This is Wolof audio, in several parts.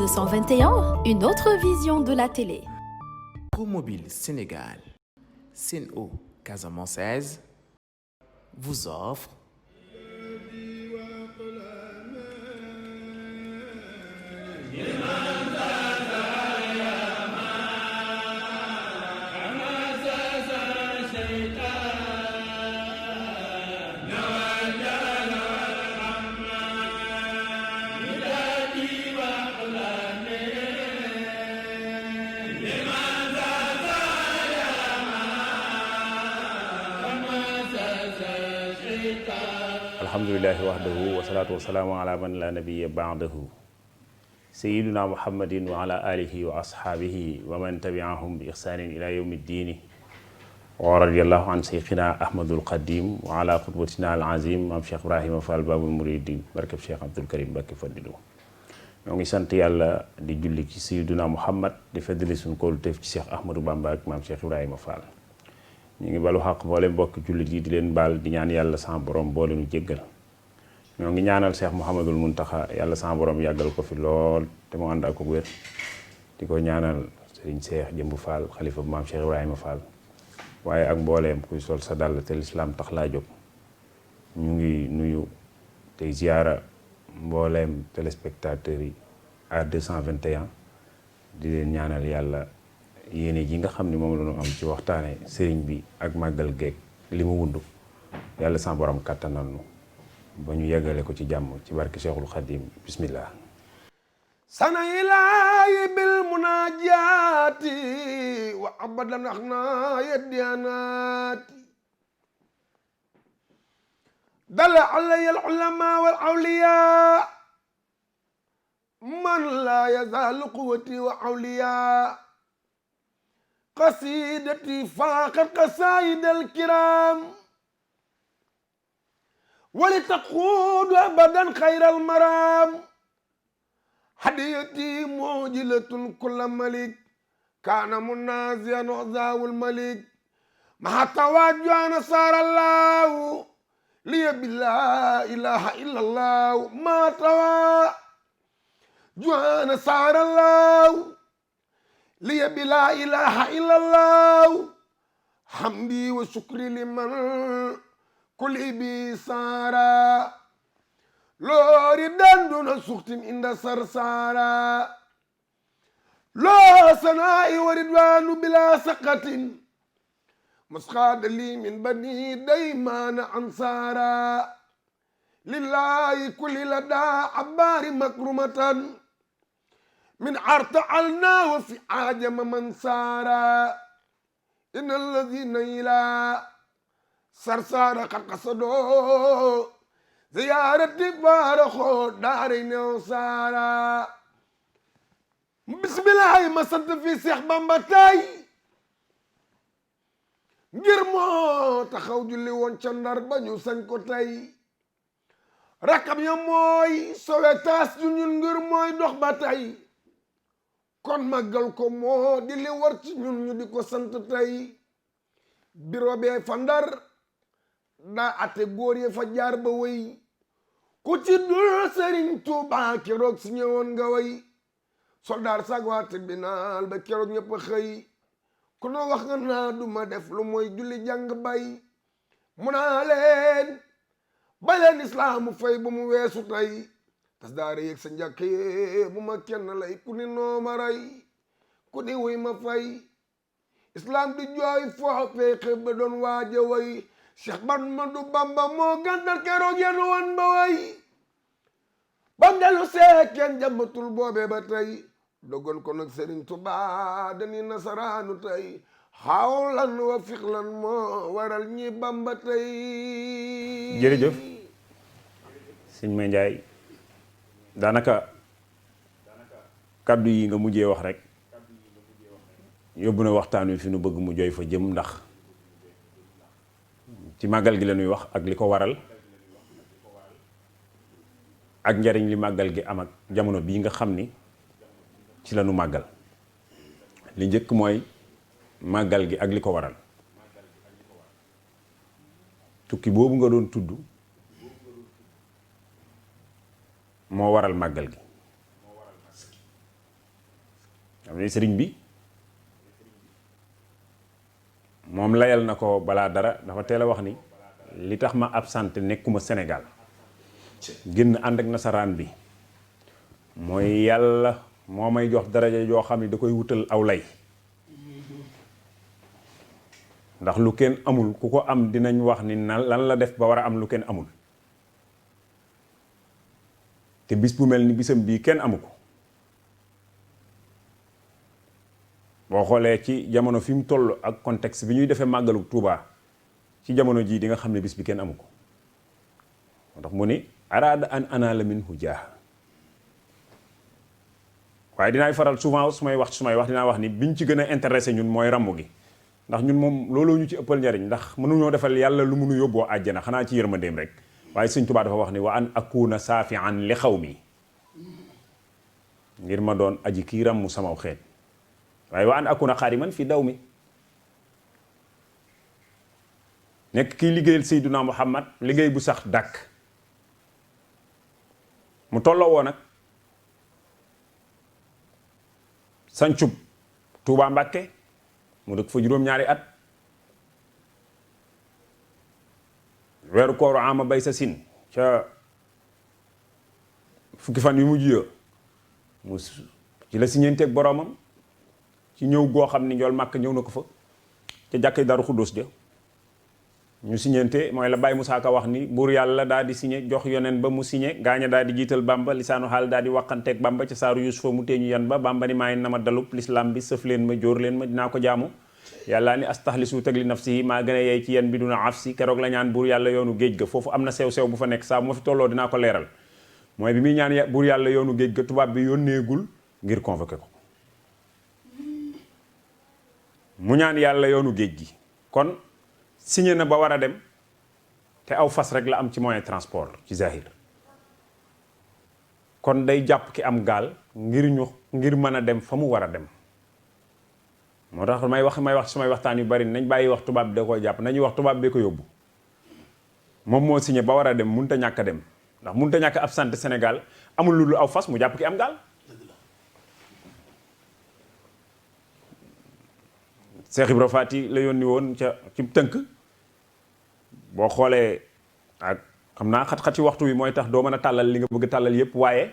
221, une autre vision de la télé. Promobile Sénégal, Sen'Eau Casamançaise vous offre alhamdulillahi wahdahu wasalaatu wasalaamu ala man la nabiyya ba'dahu sayyiduna muhammadin wa ala alihi wa ashaabihi wa man tabi'ahum bi ihsanin ila yawmi ddini wa radiyallahu an shaykhina ahmadul qadim wa ala qudwatina al azim maam Cheikh Ibrahima Fall babul muridin barkeb Cheikh Abdul Karim Mbacké Fadilu ñoo ngi sant yàlla di julli ci sayyiduna muhammad di feddali suñu koolu teef ci Cheikh Ahmadou Bamba ak maam Cheikh Ibrahima Fall ñu ngi balu xaq mboolem mbokki jullit yi di leen baal di ñaan yàlla sama borom boole nu jéggal ñoo ngi ñaanal Cheikh Mouhamadul Muntaxa yàlla sama borom yàggal ko fi lool te mu ànd ak ko wér di ko ñaanal Serigne Cheikh Jëmb Fall xalifa bu maam Cheikh Ibrahima Fall waaye ak mbooleem kuy sol sa dàll te lislaam tax laa jóg ñu ngi nuyu tey ziyaara mbooleem téléspectateurs yi A221 di leen ñaanal yàlla yéene ji nga xam ne moom la ñu am ci waxtaane sëriñ bi ak màggal geek li mu wundu yàlla sama borom kàttanal nu ba ñu yeggale ko ci jàmm ci barke Cheikhul Khadim bismillah sana ilaahi bil munaajaati wa abadan axna yeddianaati dala alaya al ulama wal awliya man la yazaalu quwwati wa awliya qasidati faaqat qasaid al kiram ولتقود أبدا خير المرام هديتي موجلة كل ملك كان منازيا نعزاو الملك مع توجه نصار الله لي بالله إله إلا الله ما توجه نصار الله لي بلا إله إلا الله حمدي وشكري لمن كل بيسارا لوري دندون سختم عند سرسارا لا سناء وردوان بلا سقط مسخاد لي من بني ديمان أنصارا لله كل لدى عبار مكرمة من عرتعلنا وفي عاجم من سارا إن الذين إلى سرسارة قد قصدوا زيارة فارخو دارين وسارة بسم الله ما سنت في سيخ بامباتاي ngir moo taxaw julli woon ca Ndar ba ñu sañ ko tey rakam ya mooy Sowetaas ju ñun ngir mooy dox ba tey kon màggal ko moo di li war ci ñun ñu di ko sant tey biro bee fa Ndar daa ate góor ye fa jaar ba way ku ci dul Sëriñ Tuubaa keroog si ñëwoon nga way soldaar sag waa tribunal ba keroog ñëpp a xëy ku no wax nga naa duma def lu mooy julli jàng bay mu naa leen ba leen islaamu fay bu mu weesu tey tas daara yëg sa njàkk ye bu ma kenn lay ku ni noo ma rey ku ni wuy ma fay islaam di jooy foofee xëy ba doon waaja way Cheikh Ahmadou Bamba moo gàntal keroog yéen woon ba way bam dellu see kenn jàmbatul boobee ba tey dogon ko nag Serigne Touba dañuy nasaraanu tey xawlan wa fixlan moo waral ñi Bamba tey. jërëjëf sëñ May Njaay daanaka kaddu yi nga mujjee wax rek yóbbu na waxtaan wi fi nu bëgg mu jooy fa jëm ndax ci màggal gi la ñuy wax ak li ko waral ak njariñ li màggal gi am ak jamono bii nga xam ni ci la ñu màggal li njëkk mooy màggal gi ak li ko waral tukki boobu nga doon tudd moo waral màggal gi xam ne sëriñ bi moom layal na ko balaa dara dafa teel a wax ni li tax ma absenté nekkuma Sénégal génn ànd ak nasaraan bi mooy yàlla moo may jox daraja joo xam ne da koy wutal aw lay ndax lu kenn amul ku ko am dinañ wax ni lan la def ba war a am lu kenn amul te bis bu mel ni bisam bii kenn amu ko boo xoolee ci jamono fi mu toll ak contexte bi ñuy defee màggalu Tuubaa ci jamono jii di nga xam ne bis bi kenn amu ko moo tax mu ni araada an anaala minhu jaaha waaye dinaay faral souvent su may wax dinaa wax ni biñ ci gën a intéressé ñun mooy rammu gi ndax ñun moom looloo ñu ci ëppal njariñ ndax mënuñoo defal yàlla lu mënu yóbboo àjjana xanaa ci yërmandeem rek waaye Sëñ Tuubaa dafa wax ni wa an akuna saafian li xaw mi ngir ma doon aji kii ràmmu samaw xeet waaye wa an akuna xaadiman fi daw mi nekk kii liggéeyal Seyduna Muhammad liggéey bu sax dàkk mu tolloo woo nag sancub Tuubaa Mbàkke mu dëkk fa juróom-ñaari at weeru kooru ama bay sa sin ca fukki fan yu mujj ya mu ci la siñeenteeg boroomam ci ñëw goo xam ni njool màkk ñëw na ko fa ca jàkkee Daaru Xuddus ja ñu siñeente mooy la Baye Moussa Ka wax ni buur yàlla daal di signé jox yoneen ba mu signé gaaña daal di jiital Bamba lisaanu xaal daal di waqanteeg Bamba ca saaru Yusufa mu teeñu yan ba Bamba ni maayi na ma dalub l'islam bi sëf leen ma jóor leen ma dinaa ko jaamu yàlla ni astaxlisu teg li nafsi maa gën a yey ci yen bi duna af si keroog la ñaan buur yàlla yoonu géej ga foofu am na sew-sew bu fa nekk saa bu ma fi tolloo dinaa ko leeral mooy bi muy ñaan buur yàlla yoonu géej ga tubaab bi yónneegul ngir convoqué ko mu ñaan yàlla yoonu géej gi kon signé na ba war a dem te aw fas rek la am ci moyen transport ci zahir kon day jàpp ki am gaal ngir mën a dem fa mu war a dem moo tax may wax sumay waxtaan yu bari nañ bàyyi wax tubaab bi da koy jàpp nañuy wax tubaab bee ko yóbbu moom moo signé ba war a dem munta ñàkk a dem ndax munta ñàkk a absenté Sénégal amul lu dul aw fas mu jàpp ki am gaal Cheikh Ibra Faty la yónni woon ca ci tënk boo xoolee ak xam naa xat-xat ci waxtu wi mooy tax doo mën a tàllal li nga bëgg tàllal yépp waaye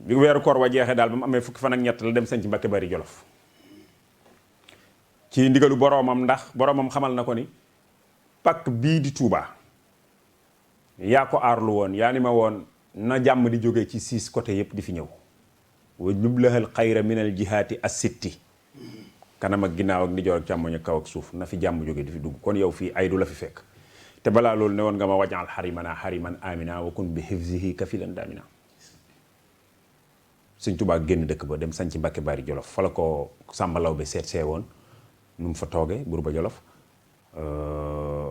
bi weeru koor wa jeexee daal ba mu amee fukki fan ak ñett la dem sañ ci Mbàkke Bari Jolof ci ndigalu boroomam ndax boroomam xamal na ko ni pakk bii di Tuubaa yaa ko aarlu woon yaa ni ma woon na jàmm di jóge ci 6 côté yépp di fi ñëw wa nublahal xayra minal jihaati as-sitti kanam ak ginnaaw ak ndijoor ak càmmoñ ak kaw ak suuf na fi jàmm jóge di fi dugg kon yow fii ay du la fi fekk te balaa loolu ne woon nga ma wajal xarimana xariman amina wa kun bi hifzihi kafilan damina Sëñ Tuubaa génn dëkk ba dem sañ ci Mbàkke Bari Jolof fa la ko Sàmba Lawbe seet see woon nu mu fa tooge buur ba Jolof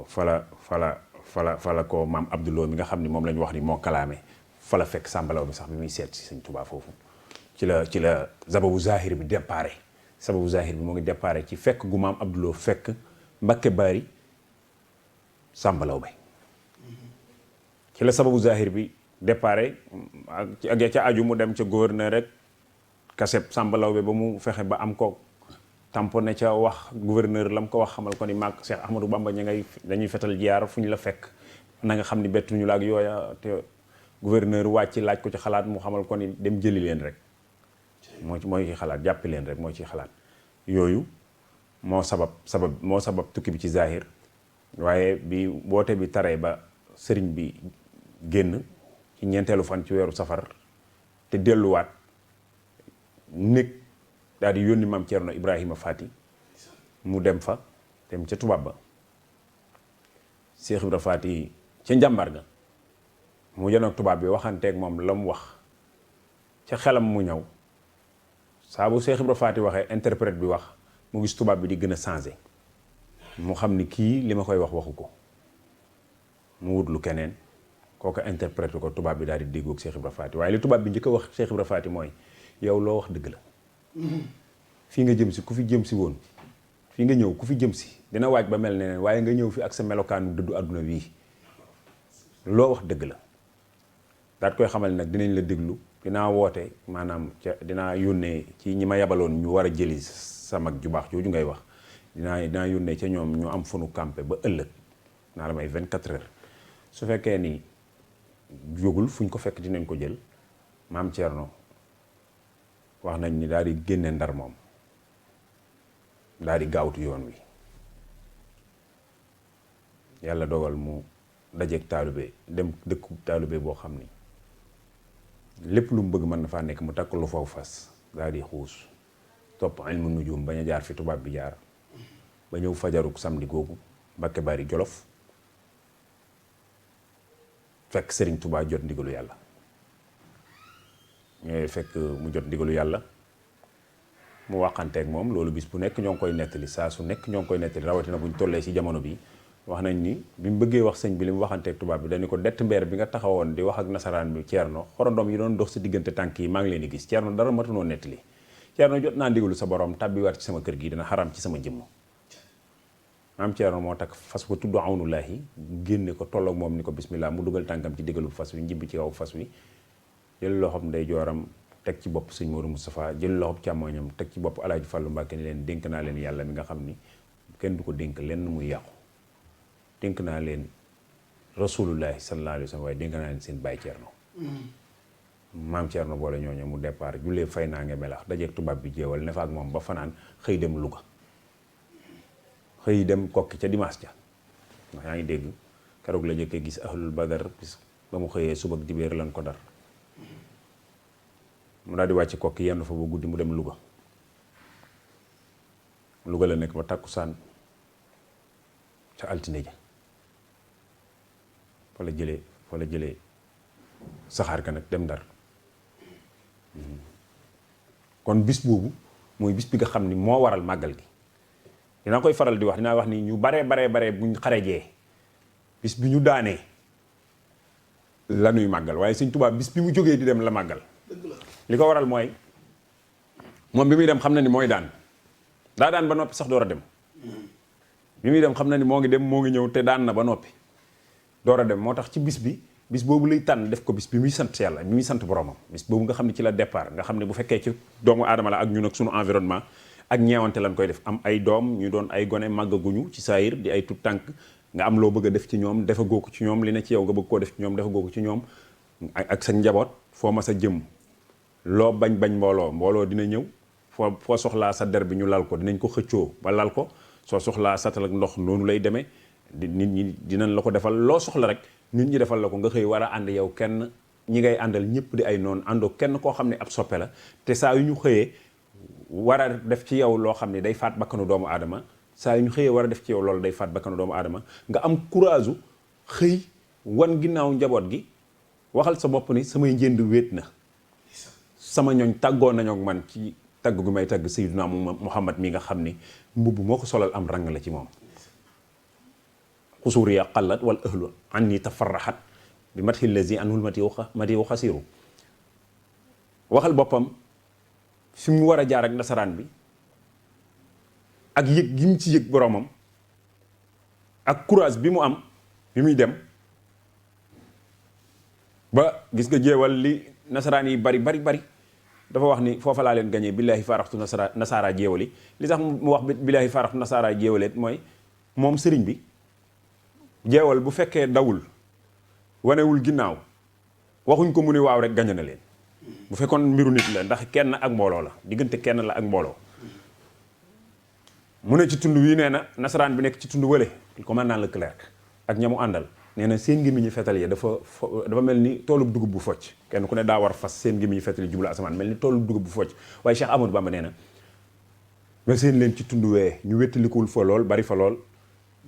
fa la ko maam Abdouloo mi nga xam ni moom la ñu wax ni moo kalaame fa la fekk Sàmba Lawbe sax bi muy seet si Sëñ Tuubaa foofu ci la sababu zahir bi déparé sababu zahir bi moo ngi déparé ci fekk gu maam Abdouloo fekk Mbàkke Bari Sàmba Lawbe ci la sababu zahir bi déparé ak ca aju mu dem ca gouverneur rek kaseb Sàmba Lawbe ba mu fexe ba am ko tamponné ca wax gouverneur la mu ko wax xamal ko ni maag Cheikh Ahmadou Bamba dañuy fetal jiyaar fu ñu la fekk na nga xam ni bettuñu la ak yooya te gouverneur wàcc laaj ko ci xalaat mu xamal ko ni dem jëli leen rek mooy ci xalaat jàppi leen rek mooy ci xalaat yooyu moo sabab tukki bi ci zahir waaye bi woote bi taree ba sëriñ bi génn ci ñeenteelu fan ci weeru safar te delluwaat nekk daal di yónni maam Ceerno Ibrahima Faty mu dem ca tubaab ba Cheikh Ibra Faty ca njàmbar ga mu janoog tubaab bi waxanteeg moom la mu wax ca xelam mu ñëw saa bu Cheikh Ibra Faty waxee interprète bi wax mu gis tubaab bi di gën a changé mu xam ni kii li ma koy wax waxu ko mu wut lu keneen kooku interprète ko tubaab bi daal di déggoog Cheikh Ibra Faty waaye li tubaab bi njëkk a wax Cheikh Ibra Faty mooy yow loo wax dëgg la fii nga jëm si ku fi jëm si woon fii nga ñëw ku fi jëm si dina waaj ba mel ne neen waaye nga ñëw fi ak sa melokaanu dëddu àdduna wii loo wax dëgg la daat koy xamal nag dinañ la déglu dinaa woote maanaam ca dinaa yónnee ci ñi ma yabaloon ñu war a jëli sa mag ju baax jooju ngay wax dinaa yónnee ca ñoom ñu am fu nu campé ba ëllëg naa la may 24 heures su fekkee ni jógul fuñ ko fekk dinañ ko jël maam Thierno wax nañ ni daal di génne Ndar moom daal di gaawtu yoon wi yàlla dogal mu dajeeg taalibe dem dëkku taalibe boo xam ni lépp lu mu bëgg mën na faa nekk mu takk lu foofu fas daal di xuus topp ilmu nujum bañ a jaar fi tubaab bi jaar ba ñëw fajaruk samedi googu Mbakke Bari Jolof fekk Serigne Touba jot ndigalu yàlla ñooy fekk mu jot ndigalu yàlla mu waxanteeg moom loolu bis bu nekk ñoo ngi koy nettali saa su nekk ñoo ngi koy nettali rawatina buñ tollee ci jamono bi wax nañ ni bi mu bëggee wax sëñ bi li mu waxanteeg tubaab bi dañu ko dett mbeer bi nga taxawoon di wax ak nasaraan bi Thierno xorondom yi doon dox sa diggante tànk yi maa ngi leen di gis Thierno dara matunoo nettali Thierno jot naa ndigalu sa borom tàbbiwaat ci sama kër gi dina xaram ci sama jëmm maam Thierno moo tax fas ko tudd awnullaahi génne ko tolloog moom ni ko bismillah mu dugal tànkam ci diggalu fas wi njibbi ci kaw fas wi jël loxoom ndey jooram teg ci bopp sëñ Modou Moustapha jël loxoom càmmoñam teg ci bopp Alaaji Fàllu Mbàkke ni leen dénk naa leen yàlla mi nga xam ni kenn du ko dénk lenn muy yàqu dénk naa leen rasulullahi sallallahu alayhi wa sallam waaye dénk naa leen seen baay Thierno maam Thierno boole ñooñu mu départ jullee fay naa nge melax dajeeg tubaab bi jéewal ne fa ak moom ba fanaan xëy dem Louga xëy dem kokki ca dimanche ja ndax yaa ngi dégg keroog la jëkkee gis ahlul badar bis ba mu xëyee suba ak dibéer lan ko dar mu daal di wàcc kokki yenn fa ba guddi mu dem Louga la nekk ba takkusaan ca altine ja fa la jëlee saxaar ka nag dem Ndar kon bis boobu mooy bis bi nga xam ni moo waral màggal gi dinaa koy faral di wax dinaa wax ni ñu bare buñ xarejee bis bi ñu daanee la nuy màggal waaye Sëñ Tuubaa bis bi mu jógee di dem la màggal li ko waral mooy moom bi muy dem xam na ni mooy daan ba noppi sax door a dem bi muy dem xam na ni moo ngi dem moo ngi ñëw te daan na ba noppi door a dem moo tax ci bis boobu lay tànn def ko bis bi muy sant yàlla bi muy sant boromam bis boobu nga xam ne ci la départ nga xam ne bu fekkee ci doomu aadama la ak ñun ak sunu environnement ak ñeewante lañ koy def am ay doom ñu doon ay gone màggaguñu ci saayir di ay tut tànk nga am loo bëgg a def ci ñoom defa goo ko ci ñoom li ne ci yow nga bëgg koo def ci ñoom defa goo ko ci ñoom ak sa njaboot foo ma sa jëm loo bañ mbooloo dina ñëw foo soxlaa sa der bi ñu lal ko dinañ ko xëccoo ba lal ko soo soxlaa satal ak ndox noonu lay demee nit ñi dinañ la ko defal loo soxla rek nit ñi defal la ko nga xëy war a ànd yow kenn ñi ngay àndal ñëpp di ay noonu àndoo kenn koo xam ne ab soppe la te saa yu ñu xëyee war a def ci yow loo xam ne day faat bakkanu doomu aadama saa yu ñu xëyee war a def ci yow loolu day faat bakkanu doomu aadama nga am courage xëy wan ginnaaw njaboot gi waxal sa bopp ni samay njënd wéet na sama ñooñ tàggoo nañoo ak man ci tagg gu may tagg Sayyiduna Muhammad mi nga xam ni mbubb moo ko solal am rang la ci moom xusuur ya qallat wal ahlu anni tafarraxat bi mathi lazi anhul mati wu xasiru waxal boppam fi mu war a jaar ak nasaraan bi ak yëg gi mu ci yëg boromam ak courage bi mu am bi muy dem ba gis nga jeewal li nasaraan yi bari dafa wax ni foofa laa leen gañee billaahi faaraxtu nasaara jéewali li tax mu wax billaahi faaraxtu nasaara jéewaleet mooy moom sëriñ bi jeewal bu fekkee dawul wanewul ginnaaw waxuñ ko mu ni waaw rek gañe na leen bu fekkoon mbiru nit la ndax kenn ak mbooloo la diggante kenn la ak mbooloo mu ne ci tund wii nee na nasaraan bi nekk ci tund wële commandant Leclerc ak ñamu àndal nee na seen gémmiñu fetal yi dafa mel ni toolub dugub bu focc kenn ku ne daa war fas seen gémmiñu fetal yi jublu asamaan mel ni toolub dugub bu focc waaye Cheikh Amadou Bamba nee na nga seen leen ci tund wee ñu wéttalikuwul fa lool bari fa lool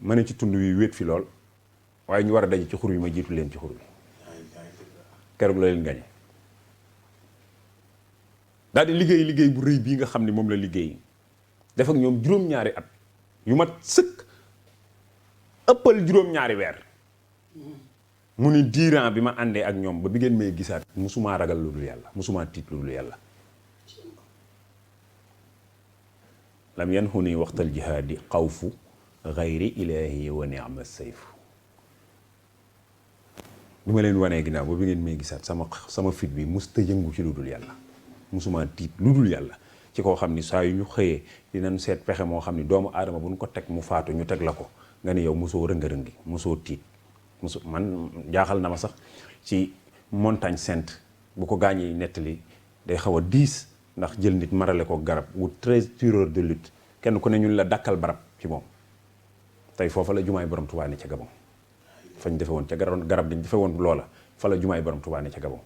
ma ne ci tund wi wéet fi lool waaye ñu war a daje ci xur wi ma jiitu leen ci xur wi keroog la leen gañe daal di liggéey bu rëy bii nga xam ne moom la liggéey def ak ñoom juróom-ñaari at yu mat sëkk ëppal juróom-ñaari weer mu ni diiran bi ma àndee ak ñoom ba bi ngeen may gisaat musumaa ragal lu dul yàlla musumaa tiit lu dul yàlla lam yanhuni waxtal jihaadi xawfu gayri ilaahi wa ni'ma sayfu bi ma leen wanee ginnaaw ba bi ngeen may gisaat sama fit bi musta yëngu ci lu dul yàlla musuma tiit lu dul yàlla ci koo xam ni saa yu ñu xëyee dinañ seet pexe moo xam ni doomu aadama bu ñu ko teg mu faatu ñu teg la ko nga ni yow mosoo rënga-rëngi mosoo tiit man jaaxal na ma sax ci montagne sainte bu ko gaañee nettali day xaw a diis ndax jël nit marale ko garab wut 13 tireurs de lutte kenn ku ne ñun la dakkal barab ci moom tey foofa la jumaay borom Tuubaa ne ca Gabon fañ defe woon ca garab dañ defe woon loola fa la jumaay borom Tuubaa ne ca Gabon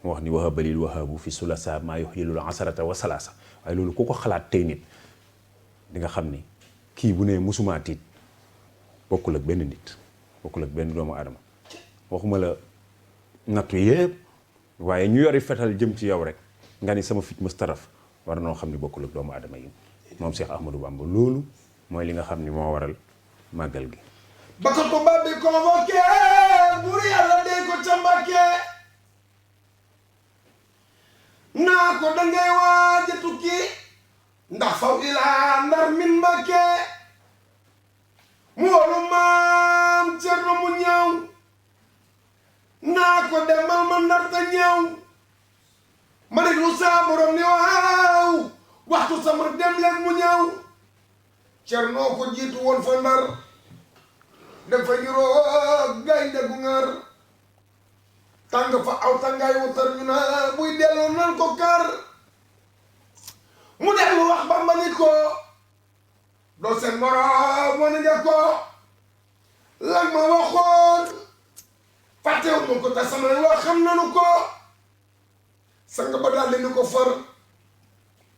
mu wax ni wahabalil wahabu fi sulasa maa yuhyilul asarata wa salasa waaye loolu ku ko xalaat tey nit di nga xam ni kii bu nee musumaa tiit bokkul ak benn nit bokkul ak benn doomu aadama waxuma la nattu yëpp waaye ñu yori fetal jëm ci yow rek nga ni sama fit mustaraf war noo xam ni bokkul ak doomu aadama yi moom Cheikh Ahmadou Bamba loolu mooy li nga xam ni moo waral màggal gi ba ko tubaab bi convoqué buur yàlla dee ko ca Mbàkke naa ko dangay waaja tukki ndax faw ilaa Ndar min Mbàkke mu wolu maam Cerno mu ñëw naa ko demal ma Ndar ta ñëw ma déglu saa borom ni waaw waxtu sama dem leen mu ñëw Cerno ko jiitu woon fa Ndar dafa juróog gaynde gu ngar tàng fa aw tàngaay wutar ñu na buy delloo nan ko kar mu dellu wax Bamba ni ko doo seen moroom wane nga ko lan ma waxoon fàttewu ma ko te sama wax xam nanu ko sang ba daal di ko far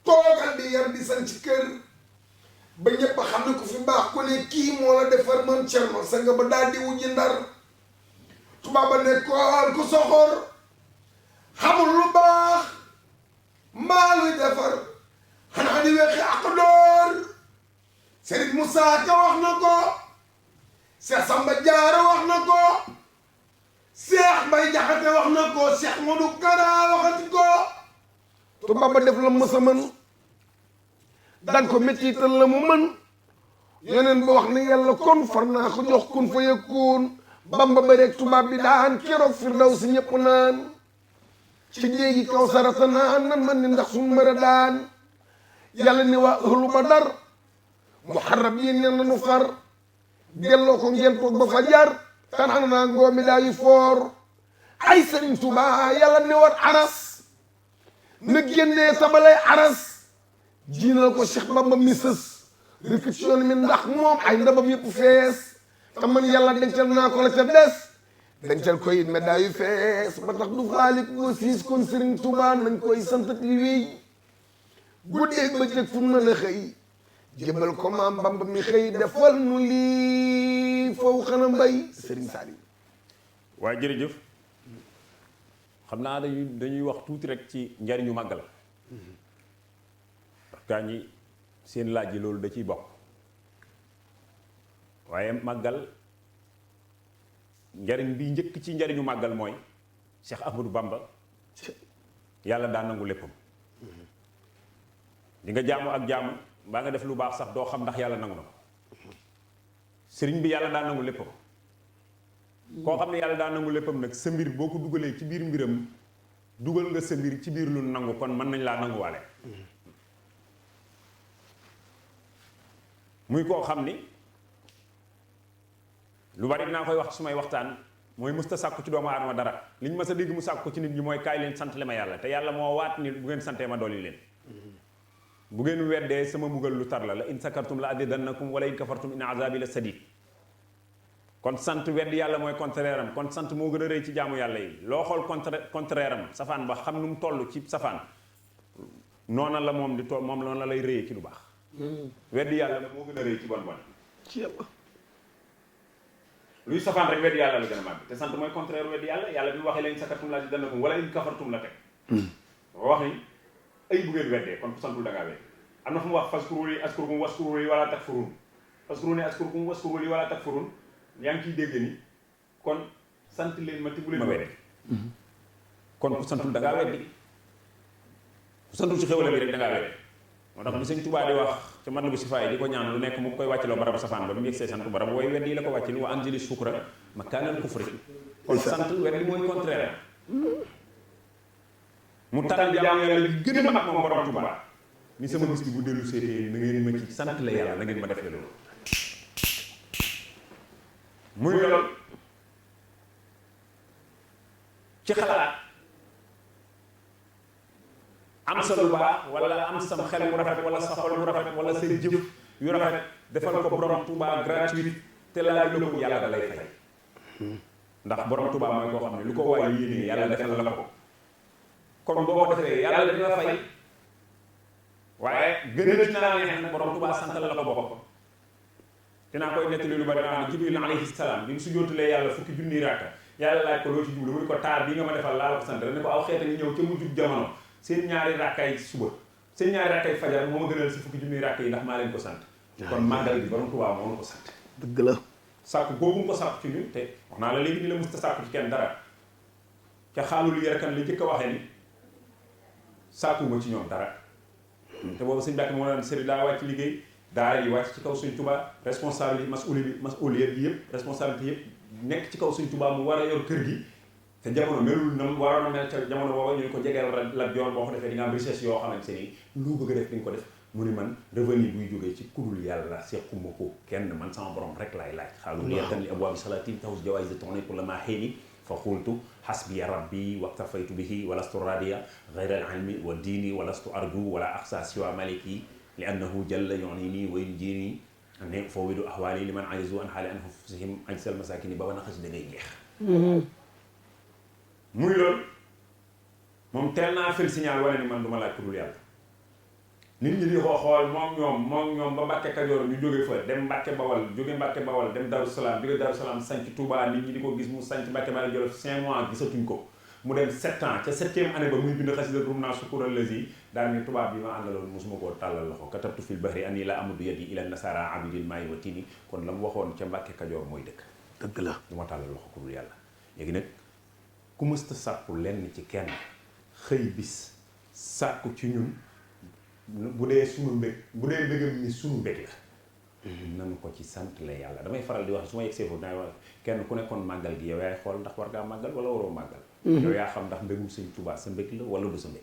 toogal di yar di san ci kër ba ñëpp a xam ne ku fi baax ku ne kii moo la defar man Cerno sang ba daal di wujji Ndar tubaab ba nekkoon ku soxor xamul lu baax mbaa luy defar xanaa di weexi ak door Serigne Moussa Ka wax na ko Cheikh Samba Diarra wax na ko Cheikh Mbaye Jaxate wax na ko Cheikh Modou Kara waxati ko tubaab ba def la mësa mën daan ko mettital la mu mën yeneen ba wax ne yàlla kon far naa ko jox kun fa yëkkuun Bamba ba rek tubaab bi daan keroog Firdawsi ñëpp naan ci jéegi kaw sarata naan nan man ni ndax suñ mër a daan yàlla ni waa ahlu Badar muharrab yi ne nanu far delloo ko ngeen toog ba fa jar tanaan naa ngoomi daa yu foor ay Sëriñ Tuubaa yàlla ni war aras na génnee tabalay aras jiinal ko Cheikh Bamba mi sës rëkk ci yoon mi ndax moom ay ndabam yëpp fees te man yàlla dencal naa ko la ca des dencal koy it médaille yu fees ba tax du xaalik ko siis kon Sëriñ Tuubaa nañ koy sant di wéy guddeeg bëccëg fu mën a xëy jébal ko maam Bamba mi xëy defal nu lii foofu xana mbay Sëriñ Saliou waaye jërëjëf xam naa dañuy wax tuuti rek ci njariñu màggal ndax gaa ñi seen laaj yi loolu da ciy bokk waaye màggal njariñ bi njëkk ci njariñu màggal mooy Cheikh Ahmadou Bamba yàlla daa nangu léppam di nga jaamu ak jaamu baa nga def lu baax sax doo xam ndax yàlla nangu na ko sëriñ bi yàlla daa nangu léppam koo xam ne yàlla daa nangu léppam nag sa mbir boo ko dugalee ci biir mbiram dugal nga sa mbir ci biir lu nangu kon mën nañ laa nanguwaale muy koo xam ni lu bari dinaa koy wax su may waxtaan mooy mësta sàkku ci doomu aadama dara li ñu mës a dégg mu sàkku ci nit ñi mooy kaay leen sant le ma yàlla te yàlla moo waat ni bu ngeen santee ma dolli leen bu ngeen weddee sama mbugal lu tar la in sakartum la azidannakum wala in kafartum in azabi la sadid kon sant weddi yàlla mooy contraire am kon sant moo gën a rëy ci jaamu yàlla yi loo xool contraire am safaan ba xam nu mu toll ci safaan noona la moom di toll moom noonu la lay rëyee ci lu baax weddi yàlla moo gën a rëy ci bon bon ci yàlla luy safaan rek weddi yàlla la gën a màgg te sant mooy contraire weddi yàlla bi mu waxee leen sakartum la azidannakum wala in kafartum la teg dafa wax ni ay bu ngeen weddee kon ku santul da ngaa weddi am na fu mu wax faskuruni askurkum waskuruni wala takfurun faskuruni askurkum waskuruni wala takfurun yaa ngi ciy dégg ni kon sant leen ma te bu leen wedde kon ku santul da ngaa weddi ku santul ci xéwale bi rek da ngaa weddi moo tax bi sëñ Tuubaa di wax ca mat la bu sifaay di ko ñaan lu nekk mu koy wàcciloo barab safaan ba mu yegsee sant barab wooy weddi la ko wàcc ni wa anzili shukra makaanal kufri kon sant weddi mooy contraire mu tànn jaamu yàlla li gën a mag moom borom Tuubaa ni sama bis bi bu dellu seetee na ngeen ma ci sant la yàlla na ngeen ma defee loolu muy lool ci xalaat am sa lu baax wala am sam xel mu rafet wala sa xol mu rafet wala say jëf yu rafet defal ko borom Tuubaa gratuit te laaj la ko yàlla da lay fay ndax borom Tuubaa mooy koo xam ne lu ko waay yéene yàlla defal la ko kon boo ko defee yàlla dina fay waaye gën a dinaa neex nag borom Tuubaa santal la ko bopp dinaa koy nettali lu bari naa Jibril alayhi salaam bi mu sujjóotalee yàlla fukki junni rakka yàlla laaj ko loo ci jublu muy ko taar bi nga ma defal laa la ko sant ne ko aw xeeta ngi ñëw ca mujjug jamono seen ñaari rakkay suba seen ñaari rakkay fajar moo ma gënal si fukki junni rakk yi ndax maa leen ko sant kon màggal bi borom Tuubaa moo ko sant dëgg la sàkku googu mu ko sàkku ci ñun te wax naa la léegi ni la musta sàkku ci kenn dara ca xaalul yarkan la njëkk a waxee ni sàkkuwuma ci ñoom dara te boobu sëñ Mbàkke moo naan sëriñ daa wàcc liggéey daara yi wàcc ci kaw Sëñ Tuubaa responsabilité masuuliyat yi yëpp responsabilité yëpp nekk ci kaw Sëñ Tuubaa mu war a yor kër gi te jamono melul na waroon a mel ca jamono booba ñu ko jegeel la yoon boo ko defee di nga am richesse yoo xamante ni lu bëgg a def di nga ko def mu ni man revenu buy jógee ci kudul yàlla sequma ko kenn man sama borom rek laay laaj xaalu yettan li abwaabi salaatin tahus jawaïs de tourné pour la maa xëy fa xultu xasbiya rabbi waktafaytu bihi walastu radiya gayra al ilmi wa diini walastu arju wala axsa siwa maliki li annahu jalla yunini wa yunjini ne fawwidu ahwaali liman ajizu an xaali anfusihim ajsal masakini ba ba na xasi da ngay jeex muy loolu moom teel naa fil signal wane ni man du ma laaj ku dul yàlla nit ñi di ko xool moom ñoom ba Mbàkke Kajoor ñu jóge fa dem Mbàkke Bawal jóge Mbàkke Bawal dem Daru Salaam jóge Daru Salaam sanc Touba nit ñi di ko gis mu sanc Mbàkke Bawal Jolof 5 mois gisatuñ ko mu dem 7 ans ca 7e année ba muy bind xasida rum naa sukura lasi daal ni tubaab bi ma àndaloon mosuma koo tàllal loxo katabtu fil bahri ani la amudu yadi ila nasara abidil maayi wa tini kon la mu waxoon ca Mbàkke Kajoor mooy dëgg la du ma tàllal loxo ku dul yàlla léegi nag ku mësta sàkku lenn ci kenn xëy bis sàkku ci ñun bu dee sunu mbég bu dee mbégam ni sunu mbég la nanu ko ci sant la yàlla damay faral di wax su ma yegsee foofu damay wax kenn ku nekkoon màggal gi yow yaay xool ndax war ngaa màggal wala waroo màggal yow yaa xam ndax mbégum Sëñ Tuubaa sa mbég la wala du sa mbég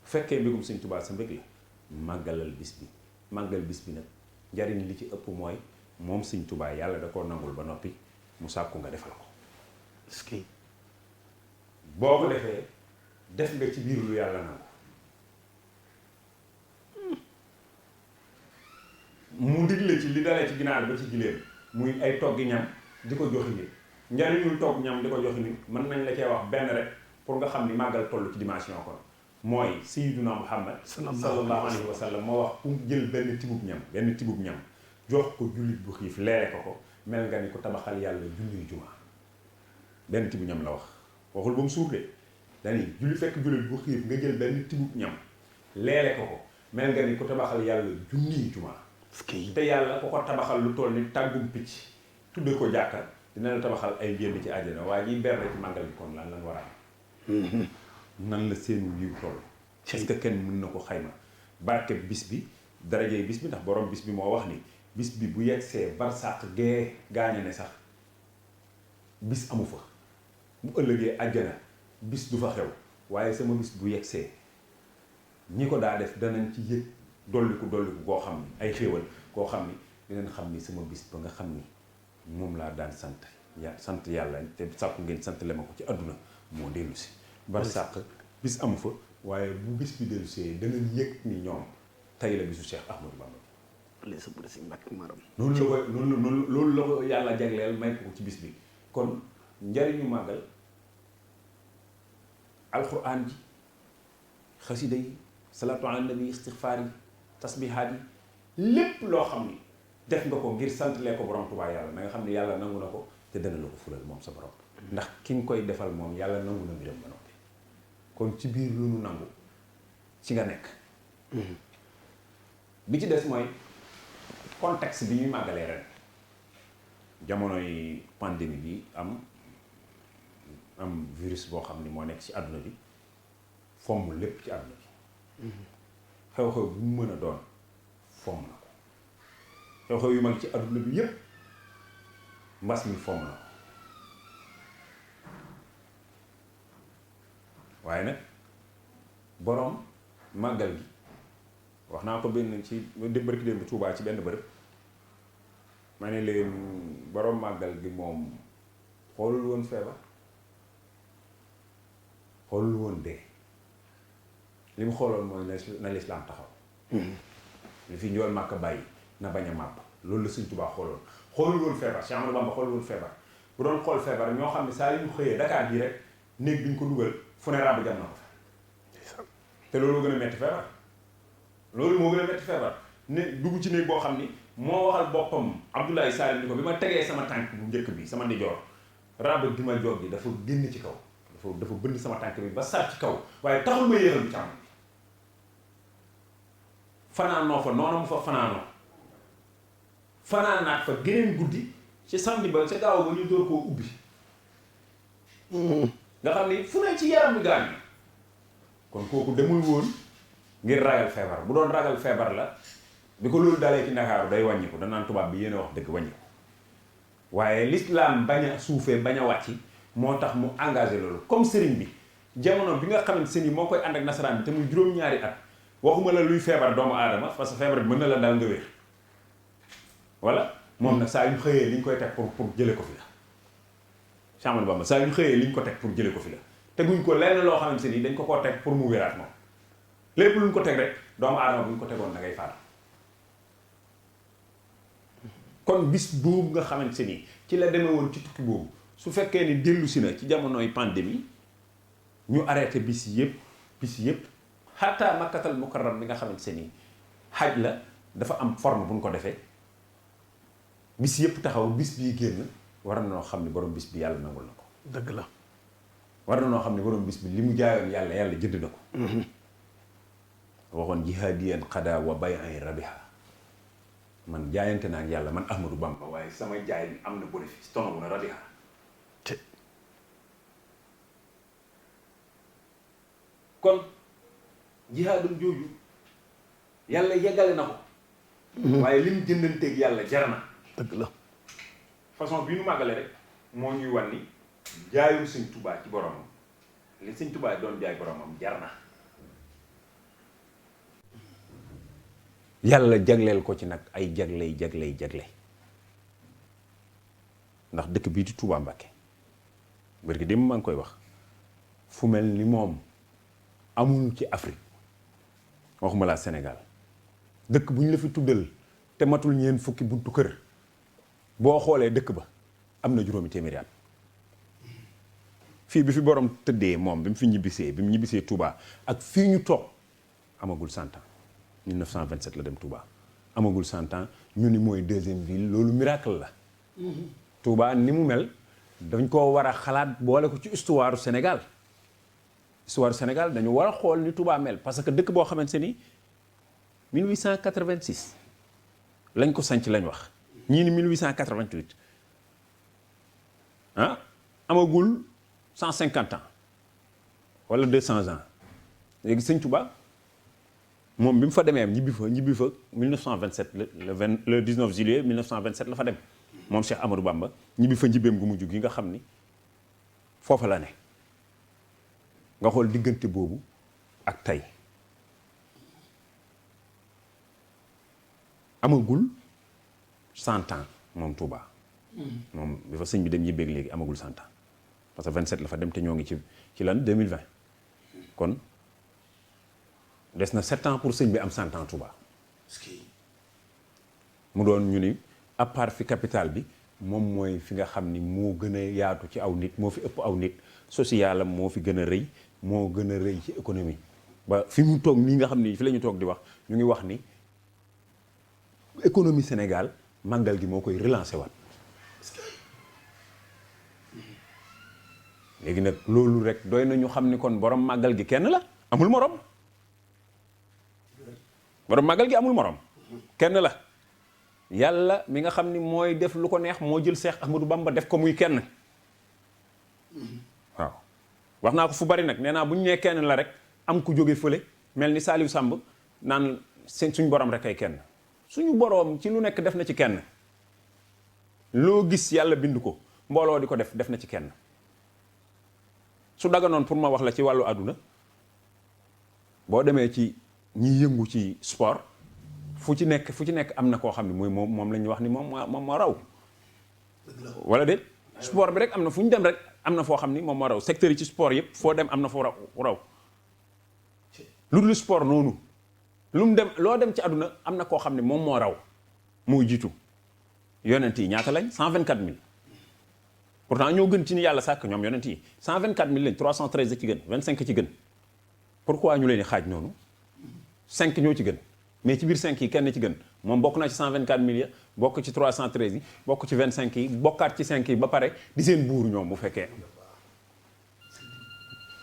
fekkee mbégum Sëñ Tuubaa sa mbég la màggalal bis bi màggal bis bi nag njariñ li ci ëpp mooy moom Sëñ Tuubaa yàlla da koo nangul ba noppi mu sàkku nga defal ko boo ko defee def nga ci biir lu yàlla nangu mu digle ci li dalee ci ginaar ba ci giléem muy ay toggi ñam di ko joxi nit njariñul togg ñam di ko joxi nit mën nañ la cee wax benn rek pour nga xam ni màggal toll ci dimension kon mooy sayyiduna Muhammad sallallahu alayhi wa sallam moo wax ku jël benn tibub ñam jox ko jullit bu xiif leere ko mel nga ni ko tabaxal yàlla junniy jumaa benn tibu ñam la wax waxul ba mu suur de dañuy fekk jullit bu xiif nga jël benn tibub ñam leere ko mel nga ni ko tabaxal yàlla junniy jumaa te yàlla ko tabaxal lu toll ni tàggum picc tudde ko jàkka dina la tabaxal ay njënd ci àjjana waaye ñiy berne ci màggal bi kon lan war a am nan la seenu yiw toll est-ce que kenn mën na ko xayma barke bis bi darajey bis bi ndax borom bis bi moo wax ni bis bi bu yegsee barsàq gee gaañe ne sax bis amu fa bu ëllëgee àjjana bis du fa xew waaye sama bis bu yegsee ñi ko daa def danañ ci yëg dolliku koo xam ni ay xéewal koo xam ni dinañ xam ni sama bis ba nga xam ni moom laa daan sant yàlla te sàkku ngeen sant le ma ko ci àdduna moo dellu si barsàq bis amu fa waaye bu bis bi dellu see danañ yëg ni ñoom tey la bisu Cheikh Ahmadou Bamba loolu la ko yàlla jagleel may ko ci bis bi kon njariñu màggal alxuraan ji xasida yi salaatu ala nabi istixfaar yi tasbihaat yi lépp loo xam ni def nga ko ngir santalee ko borom Tuubaa yàlla na nga xam ne yàlla nangu na ko te dana la ko fulal moom sa borom ndax ki nga koy defal moom yàlla nangu na mbiram ba noppi kon ci biir lu nu nangu ci nga nekk bi ci des mooy contexte bi ñuy màggalee ren jamonoy pandémie bi am virus boo xam ni moo nekk ci àdduna bi fomm lépp ci àdduna bi xew-xew bu mu mën a doon fomm na ko xew-xew yu mag ci adduna bi yépp mbas mi fomm na ko waaye nag boroom màggal gi wax naa ko benn ci barki démb Tuubaa ci benn bërëb ma ne leen boroom màggal gi moom xoolul woon feebar xoolul woon dee li mu xooloon mooy na lislaam taxaw li fi njool màkk bàyyi na bañ a màbb loolu la Sëñ Tuubaa xoolul woon feebar Cheikh Amadou Bamba xoolul woon feebar bu doon xool feebar ñoo xam ne saa yu ñu xëyee Dakar bii rek néeg bi ñu ko dugal fu ne ràbb jam na ko fa te loolu gën a metti feebar loolu moo gën a metti feebar ne dugg ci néeg boo xam ni moo waxal boppam Abdoulaye Salim ni ko bi ma tegee sama tànk bu njëkk bi sama ndijoor ràbb bi ma jog gi dafa génn ci kaw dafa bënn sama tànk bi ba sar ci kaw waaye taxul ma yéexal bu càmm fanaanoo fa noonu mu fa fanaanoo fanaanaat fa geneen guddi ci samedi ba ca gaaw ba ñu door koo ubbi nga xam ni fu ne ci yaram bi gaañ kon kooku demul woon ngir ragal feebar bu doon ragal feebar la bi ko loolu dalee ci Ndakaaru day wàññiku danaan tubaab bi yéen a wax dëgg wàññiku waaye l'islam bañ a suufee bañ a wàcc moo tax mu engagé loolu comme sëriñ bi jamono bi nga xamante sëriñ moo koy ànd ak nasaraan bi te muy juróom-ñaari at waxuma la luy feebar doomu aadama parce que feebar bi mën na la daal nga wér wala moom nag saa yu xëyee li ñu koy teg pour jële ko fi la Cheikh Ahmadou Bamba saa yu xëyee li ñu ko teg pour jële ko fi la teguñ ko lenn loo xamante ni dañ ko koo teg pour mu wéraat moom lépp lu ñu ko teg rek doomu aadama bu ñu ko tegoon da ngay faatu kon bis boobu nga xamante ni ci la demee woon ci tukki boobu su fekkee ni dellu si na ci jamonoy pandémie ñu arrêté bis yëpp xataa makkatal mukarram bi nga xamante ni xaj la dafa am forme bu ñu ko defee bis yëpp taxaw bis bii génn war na noo xam ne borom bis bi yàlla nangul na ko. dëgg la. war na noo xam ne borom bis bi li mu jaayoon yàlla jënd na ko. waxoon jihaadiyan xadaa wa bay'an rabiha man jaayante naa ak yàlla man Ahmadou Bamba waaye sama jaay bi am na bénéfice tonagu na rabiha te kon jihaadum jooju yàlla yeggale na ko. waaye li mu jëndanteeg yàlla jar na. dëgg la. façon bi nu màggale rek moo ñuy wan ni jaayum Sëñ Tuubaa ci boromam li Sëñ Tuubaa doon jaay boromam jar na. yàlla jagleel ko ci nag ay jagle ndax dëkk bii di Touba Mbacké bërki dem maa ngi koy wax fu mel ni moom amul ci Afrique waxuma laa Sénégal dëkk bu ñu la fi tuddal te matul ñeen fukki buntu kër boo xoolee dëkk ba am na juróomi téeméeri at fii bi fi borom tëddee moom bi mu ñibbisee Touba ak fii ñu toog amagul 100 ans 1927 la dem Touba amagul 100 ans ñu ni mooy deuxième ville loolu miracle la. Touba ni mu mel dañ koo war a xalaat boole ko ci histoire Sénégal dañu war a xool ni Touba mel parce que dëkk boo xamante ni 1886 lañ ko sanc lañ wax ñii ni 1888 amagul 150 ans wala 200 ans léegi sëñ Touba moom bi mu fa demee ñibbi fa 1927 le 19 juillet 1927 la fa dem moom Cheikh Amadou Bamba ñibbi fa njibbeem gu mujj gi nga xam ni foofa la ne nga xool diggante boobu ak tey amagul 100 ans moom Touba moom bi fa sëñ bi dem ñibbeeg léegi amagul 100 ans parce que 27 la fa dem te ñoo ngi ci lan 2020 kon des na 7 ans pour sëñ bi am 100 ans Touba mu doon ñu ni à part fi capital bi moom mooy fi nga xam ni moo gën a yaatu ci aw nit moo fi ëpp aw nit social am moo fi gën a rëy moo gën a rëy ci économie ba fi mu toog nii nga xam ni fi la ñu toog di wax ñu ngi wax ni économie Sénégal màggal gi moo koy relancé waat léegi nag loolu rek doy na ñu xam ni kon borom màggal gi kenn la amul morom borom màggal gi amul morom kenn la yàlla mi nga xam ni mooy def lu ko neex moo jël Seex Ahmadou Bamba def ko muy kenn waaw wax naa ko fu bari nag nee naa bu ñu nee kenn la rek am ku jóge fële mel ni Saliou Samb naan seen suñu borom rek ay kenn. suñu borom ci lu nekk def na ci kenn. loo gis yàlla bind ko mbooloo di ko def na ci kenn. su daganoon pour ma wax la ci wàllu àdduna boo demee ci ñiy yëngu ci sport fu ci nekk am na koo xam ne mooy moom la ñuy wax ni moom moo raw. wala déet sport bi rek am na fu ñu dem rek am na foo xam ni moom moo raw secteur yi ci sport yëpp foo dem am na foo raw lu dul sport noonu lu mu dem loo dem ci àdduna am na koo xam ne moom moo raw moo jiitu yonent yi ñaata lañ 124000 pourtant ñoo gën ci ni yàlla sàkk ñoom yonent yi 124000 lañ 313 ci gën 25 ci gën pourquoi ñu leen di xaaj noonu 5 ñoo ci gën mais ci biir 5 yi kenn ci gën moom bokk na ci 124000 ya bokk ci 313 yi bokk ci 25 yi bokkaat ci 5 yi ba pare di seen buur ñoom bu fekkee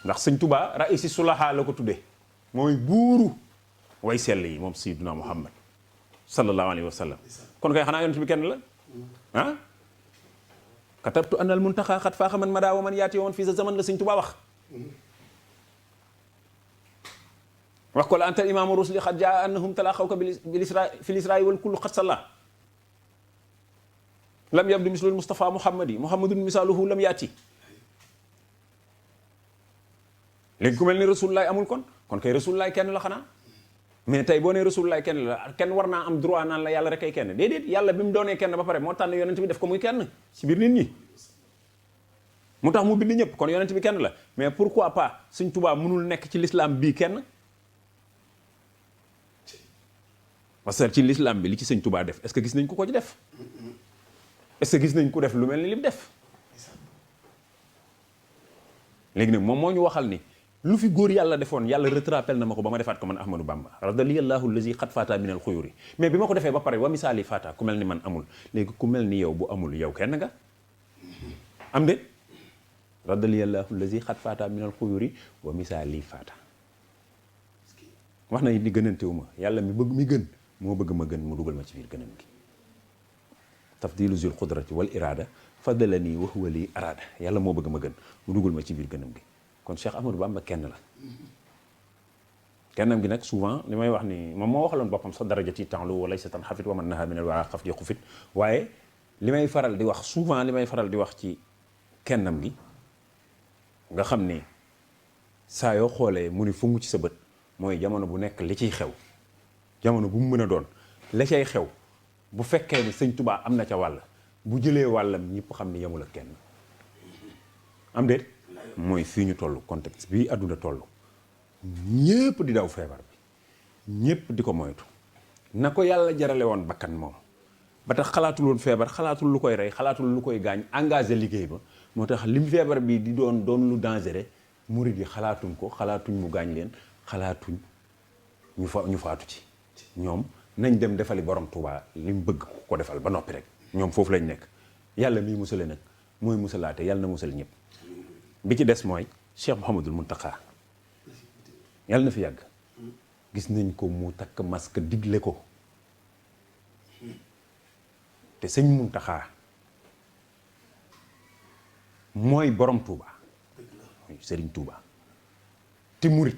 ndax sëñ Tuubaa raisi sulaha la ko tuddee mooy buuru way sell yi moom sayyiduna Muhammad sallallahu alayhi wa sallam kon kay xanaa yonent bi kenn la ah katabtu anal muntaxa xat faaxa man madaa wa man yaati woon fii sa zaman la sëñ Tuubaa wax ko la anta imaamu rusli xat jaa annahum talaqawka fil israa wal kullu xat salla lam yabdu mislul Mustafa Muhammadun misaaluhu lam yaati léegi ku mel ni rasulullaay amul kon kay rasulullaay kenn la xanaa mais tey boo nee rasulullaay kenn la kenn war naa am droit naan la yàlla rek ay kenn déedéet yàlla bi mu doonee kenn ba pare moo tànn yonent bi def ko muy kenn ci biir nit ñi mu tax mu bind ñëpp kon yonent bi kenn la mais pourquoi pas Sëñ Tuubaa mënul nekk ci l'islam bii kenn parce que ci l'islam bi li ci Sëñ Tuubaa def est-ce que gis nañ ko ci def est-ce que gis nañ ko def lu mel ni li mu def léegi nag moom moo ñu waxal ni lu fi góor yàlla defoon yàlla retrapel na ma ko ba ma defaat ko man Ahmadou Bamba radiyallahu allazi xat fata minal xuyuri mais bi ma ko defee ba pare wa misaali fata ku mel ni man amul léegi ku mel ni yow bu amul yow kenn nga am de radiyallahu allazi xat fata minal xuyuri wa misaali fata wax na ni gënantewu ma yàlla mi gën moo bëgg ma gën mu dugal ma ci biir gënam gi tafdilu zul qudrati wal irada fadalani wa huwa li arada yàlla moo bëgg ma gën mu dugal ma ci biir gënam gi kon Cheikh Ahmadou Bamba kenn la kennam gi nag souvent li may wax ni moom moo waxaloon boppam sa darajati ta'lu wa laysa tan xafit wa man naha min al wara xaf di xufit waaye li may faral di wax souvent li may faral di wax ci kennam gi nga xam ni saa yoo xoolee mu ni fungu ci sa bët mooy jamono bu nekk li ciy xew jamono bu mu mën a doon la cay xew bu fekkee ni Sëñ Tuubaa am na ca wàll bu jëlee wàllam ñëpp xam ni yemul ak kenn am déet mooy fii ñu toll contexte bii àdduna toll ñépp di daw feebar bi ñépp di ko moytu na ko yàlla jarale woon bakkan moom ba tax xalaatul woon feebar xalaatul lu koy rey xalaatul lu koy gaañ engagé liggéey ba moo tax lim feebar bi di doon lu dangereux murid yi xalaatuñ ko xalaatuñ mu gaañ leen xalaatuñ ñu faatu ci ñoom nañ dem defali borom Tuubaa li mu bëgg ko defal ba noppi rek ñoom foofu lañ nekk yàlla miy musale nag mooy musalaate yàlla na musal ñëpp bi ci des mooy Cheikh Mouhamadul Mountakha yàlla na fi yàgg gis nañ ko mu takk masque digle ko te sëñ Mountakha mooy borom Touba mooy Serigne Touba te murit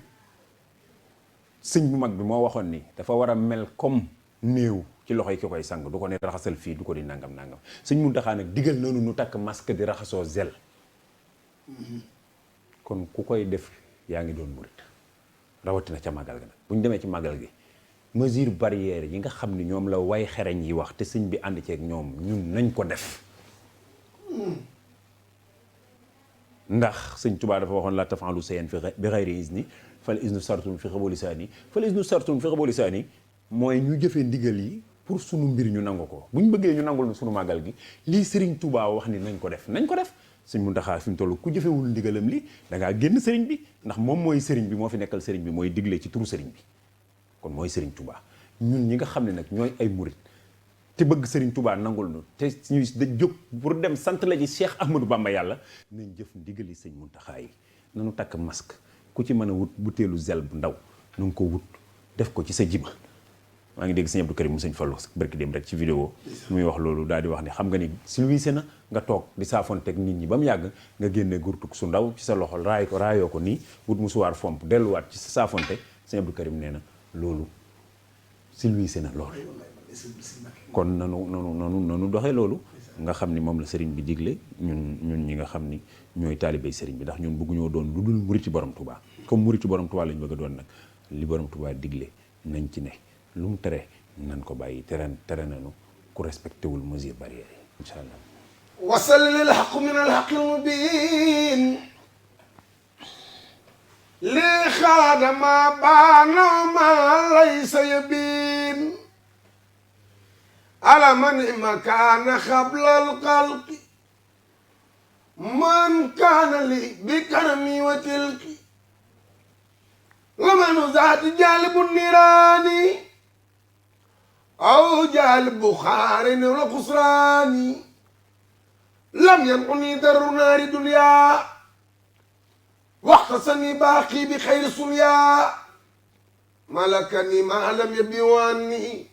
sëñ bu mag bi moo waxoon ni dafa war a mel comme néew ci loxo yi ki koy sang du ko ne raxasal fii du ko di nangam sëñ Mountakha nag digal noonu nu takk masque di raxasoo zel kon ku koy def yaa ngi doon murit rawatina ca màggal ga nag bu ñu demee ci màggal gi mesure barrière yi nga xam ni ñoom la way xereñ yi wax te sëñ bi ànd ceeg ñoom ñun nañ ko def ndax sëñ Tuubaa dafa waxoon la taf'alu shay'an bi ghayri izni fal iznu sartun fi xaboli saani fal iznu sartun fi xaboli saani mooy ñu jëfee ndigal yi pour sunu mbir ñu nangu ko bu ñu bëggee ñu nangul sunu màggal gi lii sëriñ Tuubaa wax ni nañ ko def sëñ Muntaxa fi mu toll ku jëfewul ndigalam li da ngaa génn sëriñ bi ndax moom mooy sëriñ bi moo fi nekkal sëriñ bi mooy digle ci turu sëriñ bi kon mooy sëriñ Touba ñun ñi nga xam ne nag ñooy ay murit te bëgg sëriñ Touba nangul nu te ñuy da jóg pour dem sant la ji Cheikh Ahmadou Bamba yàlla nañ jëf ndigali sëñ Muntaxa yi nanu takk masque ku ci mën a wut butéelu zel bu ndaw na nga ko wut def ko ci sa jiba maa ngi dégg sëñ Abdou Karim mu sëñ Fallu barki dem rek ci vidéo muy wax loolu daal di wax ni xam nga ni silwiise na nga toog di saafonteeg nit ñi ba mu yàgg nga génne gurtuk su ndaw ci sa loxol raayoo ko nii wut musuwaar fomp delluwaat ci sa saafonte sëñ Abdou Karim nee na loolu silwiise na lool kon nanu doxee loolu nga xam ni moom la sëriñ bi digle ñun ñi nga xam ni ñooy taalibey sëriñ bi ndax ñun bëgguñoo doon lu dul muriti borom Touba comme muriti borom Touba lañ bëgg a doon nag li borom Touba digle nañ ci ne lu mu tere nañ ko bàyyi tere nañu ku respecté wul mesure barrière yi incha allah. wasal lil haqq min al haqqil mubin li xaadama baana ma laysa yabin ala man ma kaana qabla al xalqi man kaana li bi karami wa tilki laman zaati jaalibu niraani aw jaalibu xaarin wala xusraani lam yanquni daru naari dunya waxtasani baaqi bi xayri sunya malakani ma lam yabiwaani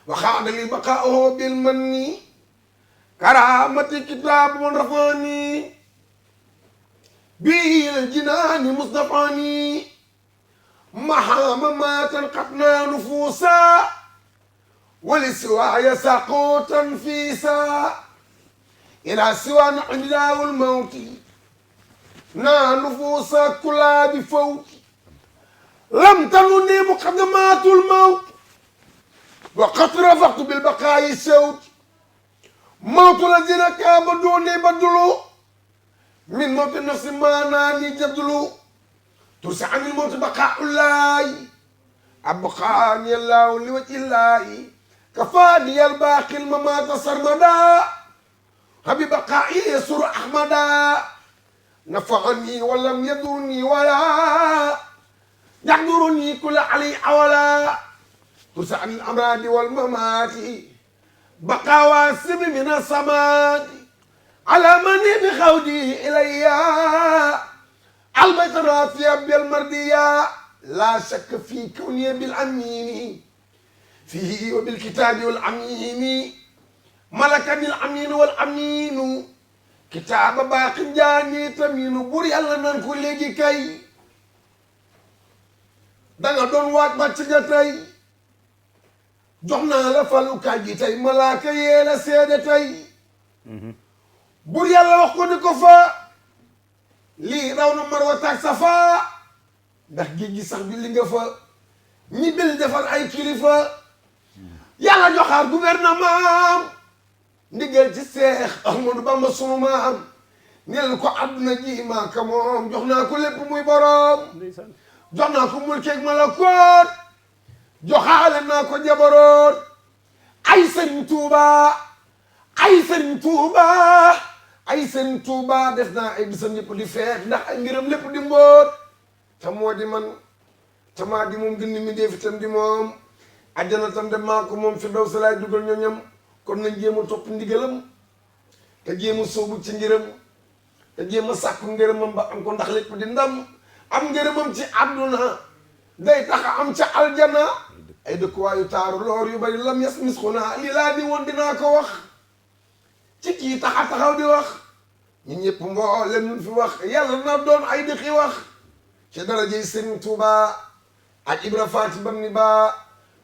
وخاد لي بقاؤه بالمن كرامة كتاب رفاني به الجنان مصطفاني محام تنقطنا نفوسا ولسواي ساقو تنفيسا إلى سوى نحن والموت نا نفوسا كلها بفوت لم تنني مقدمات الموت وقد رفقت بالبقاء السوت موت الذين كابدوني بدلوا من موت النفس ما ناني جدلوا ترسى عن الموت بقاء الله أبقاني الله لوجه الله كفاني الباقي الممات سرمدا فببقائي يسر أحمدا نفعني ولم يضرني ولا يحضرني كل علي حولا ترسى عن الأمراض والممات بقى واسم من السماء على من بخودي إلي البيت رافيا بالمردية لا شك في كوني بالأمين فيه وبالكتاب والأمين ملكني الأمين والأمين كتاب باق جاني تمين بري الله نان كل كي دانا دون وات باتشجتاي jox naa la falukaay gi tey malaaka yee la seede tey bur yàlla wax ko ni ko fa lii raw na Marwa ak Safa ndax géej gi sax julli nga fa ñi bil defal ay kilifa yàlla joxaar gouvernement ndigal ci Seex Ahmadu Bamba sunu maam neel ko àdduna ji maaka moom jox naa ko lépp muy boroom jox naa ko mulkeeg malakoot joxaale naa ko jabaroot ay Sëriñ Tuuba ay Sëriñ Tuuba ay Sëriñ Tuuba def naa ay bisam yëpp di feet ndax ay mbiram lépp di mboot te moo di man te maa di moom gën mi dee fi tam di moom àjjana tam de maa ko moom fi daw sa laay dugal ñoñam kon nañ jéem a topp ndigalam te jéem a soobu ci ngiram te jéem a sàkku ngërëmam ba am ko ndax lépp di ndam am ngërëmam ci àdduna day tax am ca aljana ay dëkkuwaayu taaru loor yu bari lam yas mis xunaa lii laa di woon dinaa ko wax ci kii taxa taxaw di wax ñun ñëpp mboolem ñu fi wax yàlla na doon ay dëkki wax ci darajey Sëriñ Tuuba ak Ibra Faati bam ni ba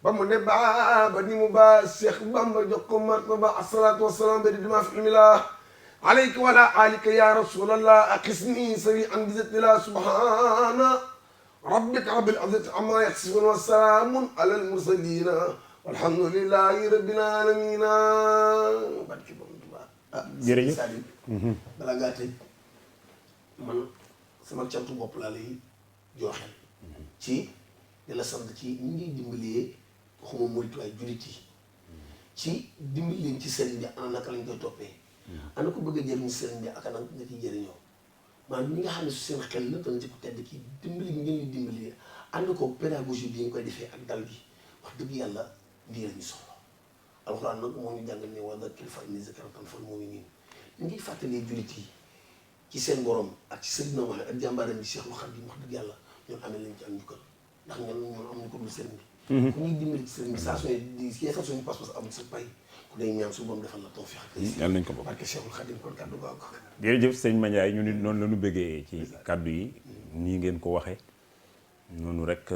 mu ne ba ni mu ba Cheikh Bamba jox ko martaba asalaatu wasalaam bari dima fi ilmillah alayka wala alika ya rasulallah aqisni sari an bizatillah subhana ربك رب العزة عما يصفون وسلام على المرسلين والحمد لله رب العالمين. barke Borom Tuubaa. jërëjëf Salim. balaa ngaa tëj man sama cantu bopp laa lay joxe. ci di la sant ci ñi ngi dimbalee waxuma murit waaye jullit yi ci dimbali leen ci sëriñ bi ana naka lañ koy toppee. ana ko bëgg a jëriñ sëriñ bi ak ana nga ciy jëriñoo. maanaam ñi nga xam ne su seen xel la doon ci ko tedd kii dimbali ngeen di dimbali ànd ko pédagogie bi ñu koy defee ak dal gi wax dëgg yàlla lii la ñu soxla alxuraan nag moo ñu jàngal ne wa zakkir fa inna zikraa tanfa'ul mu'miniin ñu ngi fàttalee jullit yi ci seen borom ak ci sëriñ Muhammad ak jàmbaaram bi Cheikhul Khadim wax dëgg yàlla ñun amee lañ ci am njukkal ndax ñun am ñu ko dul sëriñ bi ku ñuy dimbali ci sëriñ bi saa su ne di yeesal suñu pas-pas amul sa pay ku day ñaan su borom defal la tawfiq yàlla nañ ko bokk barke Cheikhul Khadim kon kàddu gaa ko jërëjëf sëñ Mandiaye ñu nit noonu la ñu bëggee ci kàddu yi nii ngeen ko waxee noonu rek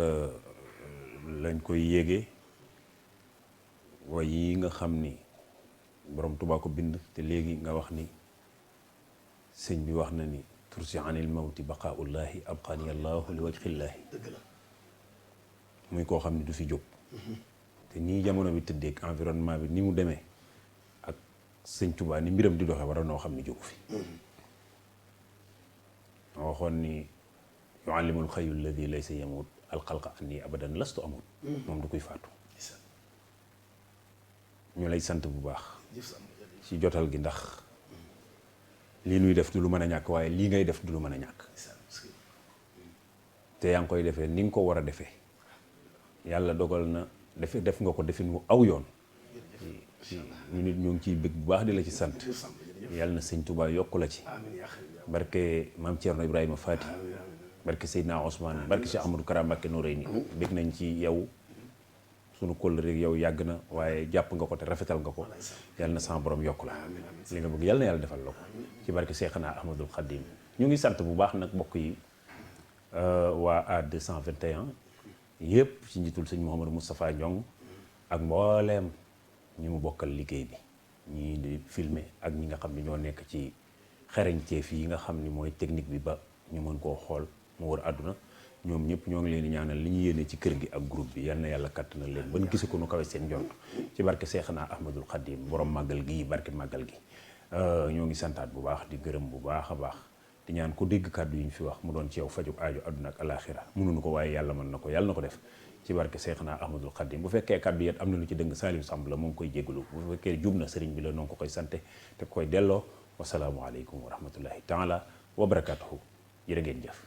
lañ koy yéege way yi nga xam ni borom Tuubaa ko bind te léegi nga wax ni sëñ bi wax na ni tursi anil mawti baqaullahi abqani allahu li wajhillaahi muy koo xam ni du fi jóg te nii jamono bi tëddeeg environnement bi ni mu demee ak sëñ Tuubaa ni mbiram di doxee war a noo xam ni jógu fi ma waxoon ni yuallimul xayyu alladi laysa yamut alxalqa anni abadan lastu amut moom du koy faatu ñu lay sant bu baax ci jotal gi ndax lii nuy def du lu mën a ñàkk waaye lii ngay def du lu mën a ñàkk te yaa ngi koy defee ni nga ko war a defee yàlla dogal na def nga ko defin wu aw yoon ñu nit ñoo ngi ciy bëgg bu baax di la ci sant yàlla na sëñ Tuubaa yokku la ci barke maam Thierno Ibrahima Fati barke Seydina Ousmane barke Cheikh Amadou Kara Mbacké Noreyni bëgg nañ ci yow sunu kóllëre rek yow yàgg na waaye jàpp nga ko te rafetal nga ko yàlla na sama borom yokk la li nga bëgg yàlla na yàlla defal la ko ci barke Seexna Ahmadul Xadim ñu ngi sant bu baax nag mbokk yi waa A221 yëpp ci njiitul sëñ Mouhamadou Moustapha Ndiong ak mbooleem ñi mu bokkal liggéey bi ñii di filmer ak ñi nga xam ne ñoo nekk ci xereñteef yi nga xam ni mooy technique bi ba ñu mën koo xool mu wër àdduna ñoom ñëpp ñoo ngi leen di ñaanal li ñu yéene ci kër gi ak groupe bi yal na yàlla kàttanal leen ban gise ko nu kawe seen njort ci barke Seexna Ahmadul Xadim borom màggal gi barke màggal gi ñoo ngi santaat bu baax di gërëm bu baax a baax di ñaan ko dégg kàddu yi ñu fi wax mu doon ci yow fajug aajo àdduna ak alaxira mënuñu ko waaye yàlla mën na ko yàlla na ko def ci barke Seexna Ahmadul Xadim bu fekkee kàddu yet am na lu ci dëng Salim Samb la moo ngi koy jégalu bu fekkee jub na sëriñ bi la noo ko koy sante te koy delloo wasalaamualeykum wa rahmatullahi taala wa barakatuhu jërë ngeen jëf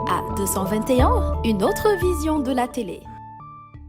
À 221, une autre vision de la télé.